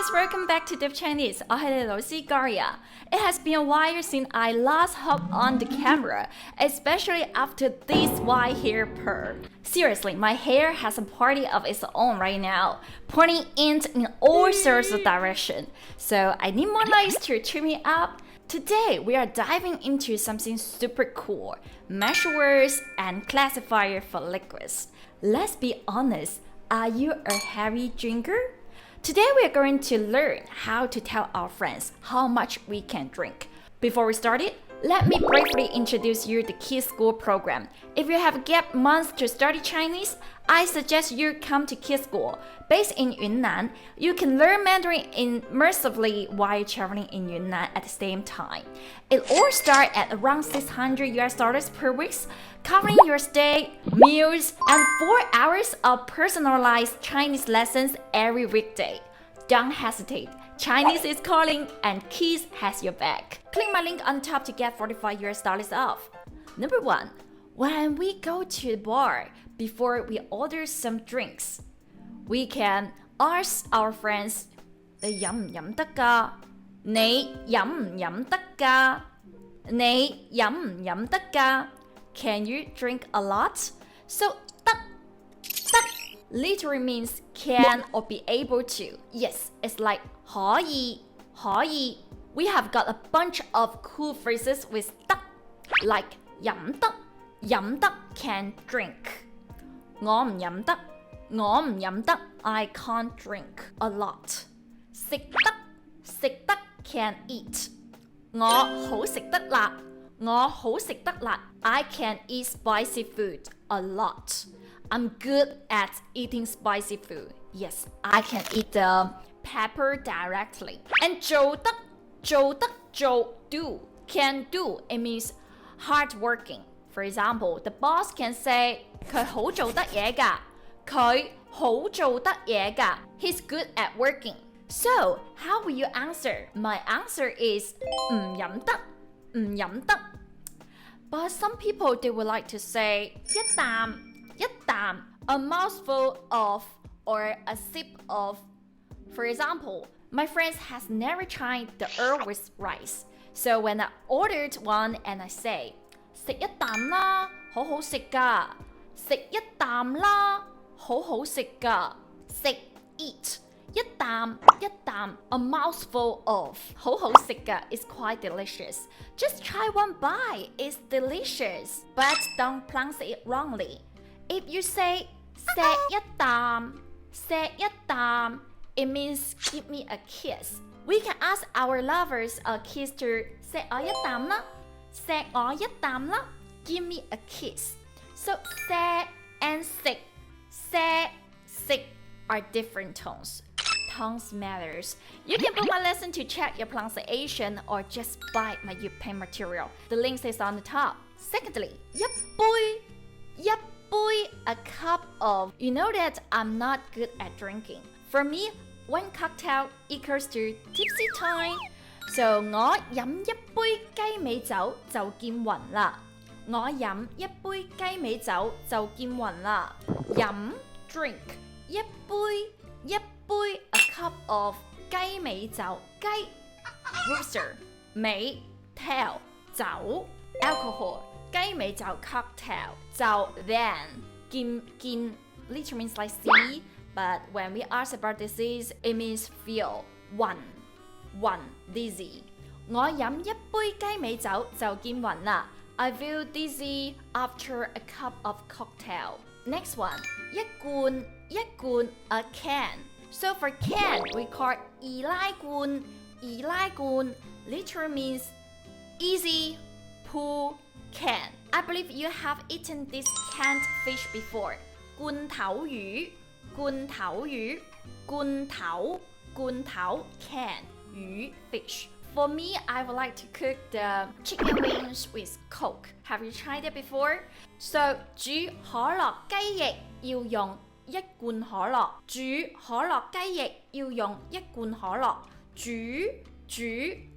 guys, welcome back to Deep Chinese. 我係你老師 Garia. It has been a while since I last hopped on the camera, especially after this white hair perm. Seriously, my hair has a party of its own right now, pointing in all sorts of directions. So I need more lights to trim me up. Today, we are diving into something super cool, measurers and classifier for liquids. Let's be honest, are you a heavy drinker? Today we are going to learn how to tell our friends how much we can drink. Before we start it, let me briefly introduce you to Kids School program. If you have gapped months to study Chinese, I suggest you come to Kids School. Based in Yunnan, you can learn Mandarin immersively while traveling in Yunnan at the same time. It all starts at around $600 per week, covering your stay, meals, and 4 hours of personalized Chinese lessons every weekday. Don't hesitate. Chinese is calling and Kids has your back. Click my link on top to get $45 off. Number 1. When we go to the bar, before we order some drinks, we can ask our friends, 你飲唔飲得㗎？你飲唔飲得㗎？你飲唔飲得㗎？ Can you drink a lot? So 得 literally means can or be able to. Yes, it's like 可以 We have got a bunch of cool phrases with 得 like 飲得 can drink. 我唔飲得 I can't drink a lot. 食得 can eat. 我好食得辣 I can eat spicy food a lot. I'm good at eating spicy food. Yes, I can eat the pepper directly. And 做得 do can do. It means hardworking. For example, the boss can say 佢好做得嘢㗎. He's good at working. So, how will you answer? My answer is 唔飲得. But some people, they would like to say 一啖, a mouthful of, or a sip of. For example, my friend has never tried the herb with rice. So when I ordered one and I say 食一啖啦，好好食㗎。食一啖啦，好好食㗎。食 eat 一啖 a mouthful of 好好食㗎 is quite delicious. Just try one bite, it's delicious. But don't pronounce it wrongly. If you say 錫一啖, it means give me a kiss. We can ask our lovers or kiss to 錫我一啖啦, give me a kiss. So 錫 and 食 are different tones. Tones matters. You can book my lesson to check your pronunciation or just buy my YouPen material. The link is on the top. Secondly, 一杯, a cup of. You know that I'm not good at drinking. For me, one cocktail equals to tipsy time. So 我飲一杯雞尾酒就見暈啦. 我飲一杯雞尾酒就見暈啦. 飲 drink 一杯 a cup of 雞尾酒雞 rooster 尾 tail 酒 alcohol 雞尾酒 cocktail 就 then 見 literally means like see, but when we ask about disease it means feel 暈 dizzy. 我飲一杯雞尾酒就見暈啦. I feel dizzy after a cup of cocktail. Next one, 一罐 a can. So for can, we call 易拉罐 literally means easy pool can. I believe you have eaten this canned fish before. 罐頭魚 can 魚 fish. For me, I would like to cook the chicken wings with Coke. Have you tried it before? So 煮可樂雞翼要用一罐可樂. 煮可樂雞翼要用一罐可樂. 煮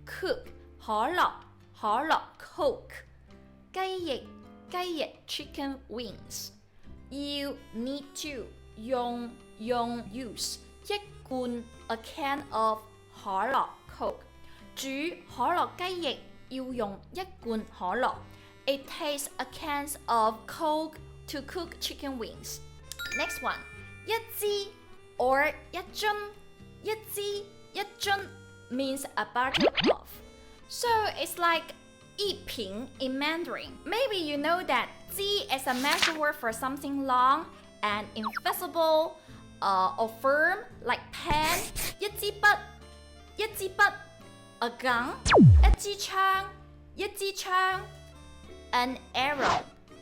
cook 可樂 Coke. 雞翼 chicken wings. You need to 用 use 一罐 a can of 可樂 Coke。煮可樂雞翼要用一罐可樂。It takes a can of Coke to cook chicken wings. Next one. 一支 or 一樽，一支一樽 means a bottle of. So it's like 一瓶 in Mandarin. Maybe you know that 支 is a measure word for something long and inflexible or firm like pen. 一支筆，一支筆 a gun. 一支槍，一支槍 an arrow.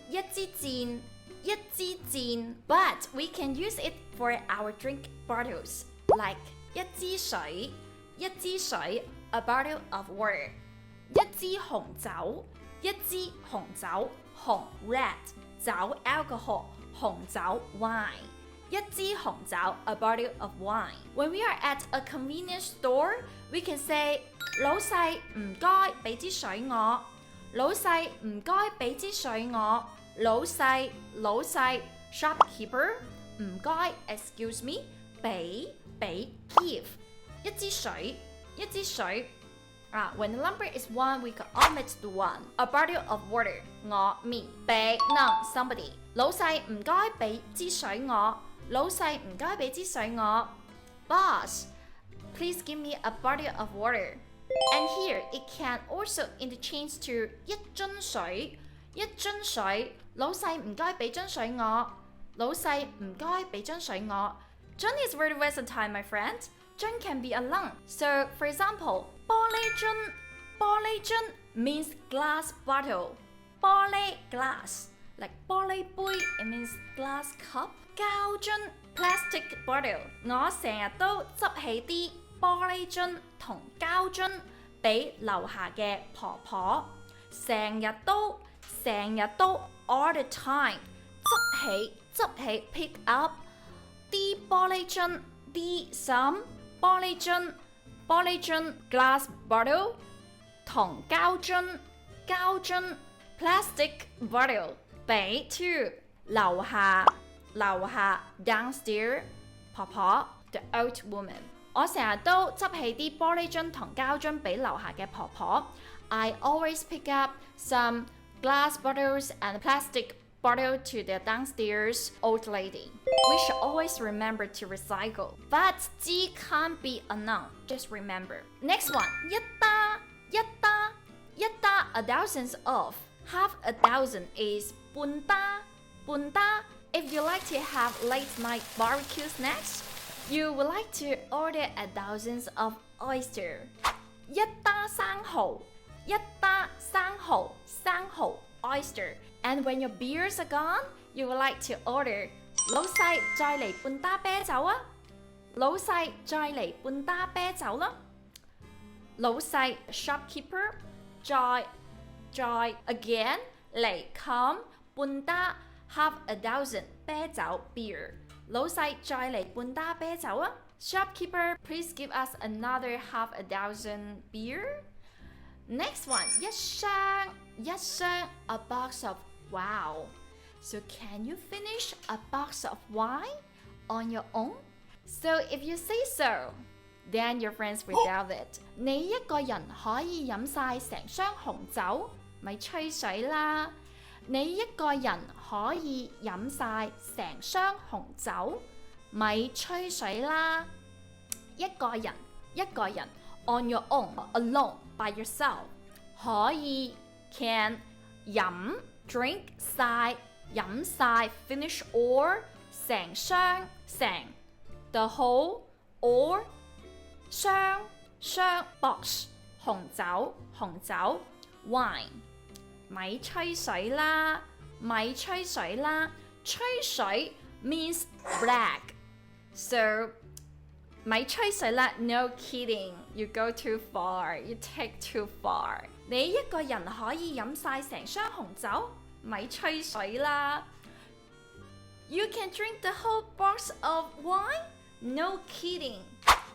一支箭，一支箭 But we can use it for our drink bottles like 一支水，一支水 a bottle of water. 一支紅酒，一支紅酒紅 red 酒 alcohol 紅酒 wine. 一支紅酒 a bottle of wine. When we are at a convenience store, we can say 老細唔該俾支水我，老細唔該俾支水我，老細 shopkeeper 唔該 excuse me 俾 give 一支水，一支水。When the number is 1, we can omit the 1. A bottle of water, 我 me 俾 none somebody. 老細唔該俾支水我，老細唔該俾支水我。Boss, please give me a bottle of water. And here it can also interchange to 一樽水，一樽水。老細唔該俾樽水我，老細唔該俾樽水我。樽 is very versatile, my friend. 樽 can be a noun. So, for example, 玻璃樽 means glass bottle. 玻璃 glass, like 玻璃杯 it means glass cup. 膠樽 plastic bottle. 我成日都執起啲玻璃樽同膠樽俾樓下嘅婆婆。成日都 all the time 執起 pick up 啲玻璃樽啲 some 玻璃樽 glass bottle 同膠樽 plastic bottle 俾 to 樓下 downstairs 婆婆 the old woman。我成日都執起啲玻璃樽同膠樽俾樓下嘅婆婆。I always pick up some glass bottles and plastic bottle to the downstairs old lady. We should always remember to recycle. But 支 can't be a noun. Just remember. Next one. 一打 a thousands of. Half a dozen is 半打. If you like to have late night barbecue snacks, you would like to order a thousands of oyster. 一打生蠔 oyster. And when your beers are gone, you would like to order 老細再嚟半打啤酒啊！老細再嚟半打啤酒啦！老細 shopkeeper 再 again 嚟 come 半打 half a dozen 啤酒 beer。老細再嚟半打啤酒啊！ Shopkeeper, please give us another half a dozen beer. Next one, 一箱 a box of wow. So can you finish a box of wine on your own? So if you say so, then your friends will doubt it. 你一個人可以飲晒成箱紅酒，咪吹水啦！你一個人可以飲晒成箱紅酒，咪吹水啦！一個人 on your own, alone, by yourself. 可以 can 飲 drink 晒飲晒 finish or 成箱成 the whole or 箱 box 紅酒 wine 咪吹水啦吹水 means brag so 咪吹水啦 no kidding you go too far you take too far 你一個人可以飲晒成箱紅酒咪吹水啦 You can drink the whole box of wine? No kidding.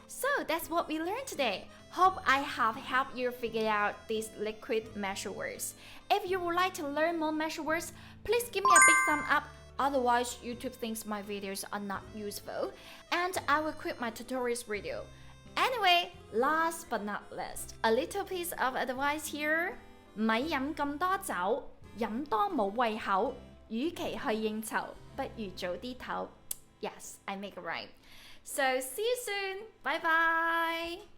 So that's what we learned today. Hope I have helped you figure out these liquid measure words. If you would like to learn more measure words, please give me a big thumb up otherwise YouTube thinks my videos are not useful, and I will quit my tutorials video. Anyway, last but not least, a little piece of advice here. 咪飲咁多酒，飲多冇胃口，與其去應酬，不如早啲唞。Yes, I make it right. So see you soon. Bye bye.